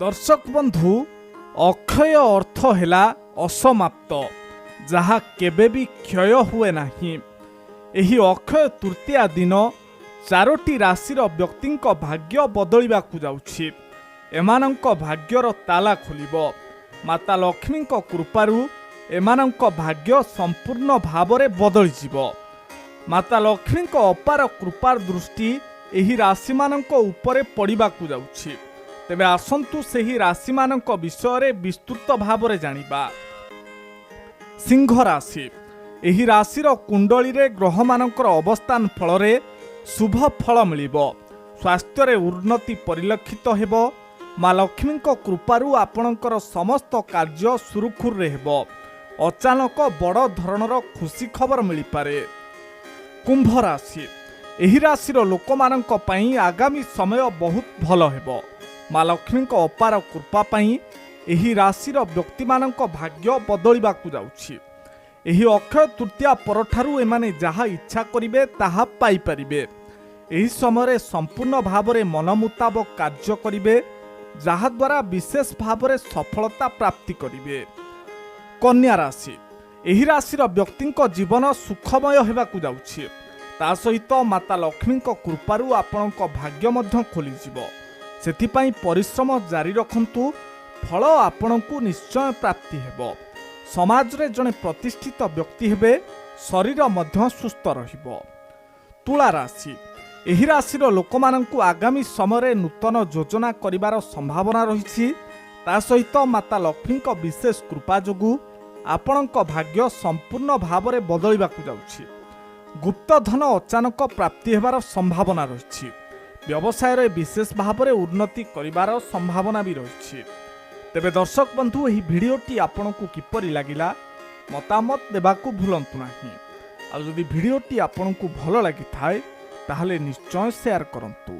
दर्शक बंधु अक्षय अर्थ है असमाप्त जहा केबे भी क्षय हुए नहीं। एही अक्षय तृतीया दिन चारोटी राशिर व्यक्ति भाग्य बदलिबाकु जाउछि। एमानंक भाग्यर ताला खोलिबो। माता लक्ष्मी कृपारु एमानंक भाग्य संपूर्ण भावरे बदली जिवो। माता लक्ष्मी अपार कृपार दृष्टि एही राशि मानंक उपरे पड़िबाकु जाउछि। तेबे आसंतु सेही राशि मानंक विषय विस्तृत भावरे जानिबा। सिंह राशि एही राशिर कुंडली रे ग्रह मानंकर अवस्थान फलरे शुभ फल मिलिबो। स्वास्थ्य रे उन्नति परिलक्षित हेबो। माँ लक्ष्मी कृपारु आपणकर समस्त कार्य सुरुखुर रे हेबो। अचानक बड़ धरणर खुशी खबर मिल पारे। कुंभ राशि एही राशिर लोक मानंक पई आगामी समय बहुत भल हेबो। माँ लक्ष्मी अपार कृपा पई एही राशिर व्यक्ति मानंक भाग्य बदलिबाकु जाउछि। एही अक्षय तृतीया परठारु एमाने जहा इच्छा करिवे ताहा पाई परिबे। एही समय संपूर्ण भावरे मन मुताबक कार्य करिवे जहा द्वारा विशेष भावरे सफलता प्राप्ति करिवे। कन्या राशि एही राशिर व्यक्ति जीवन सुखमय हेबाकु जाउछि। ता सहित माता लक्ष्मी कृपारु आपणक भाग्य मध्य खोली जिवो। सेथिपाई परिश्रम जारी रखंतु। फल आपणकु निश्चय प्राप्ति हेबो। समाज रे जने प्रतिष्ठित व्यक्ति हेबे। शरीर मध्य सुस्थ रहिबो। तुला राशि एही राशिर लोकमानंकु आगामी समय नूतन योजना करिवार संभावना रहिछि। ता सहित माता लक्ष्मी विशेष कृपा जोगु आपणक भाग्य संपूर्ण भावरे बदलिबाकु जाउछि। गुप्त धन अचानक प्राप्ति हेबार संभावना रहिछि। व्यवसाय रे विशेष भावरे उन्नति करिवार संभावना भी रहिछि। तेबे दर्शक बंधु एही भिडियोटी आपनकु किपरि लागिला मतामत देबाकु भूलंतु नाही। आ जदि भिडियोटी आपनकु भल लागि थाए ताहले निश्चय शेयर करंतु।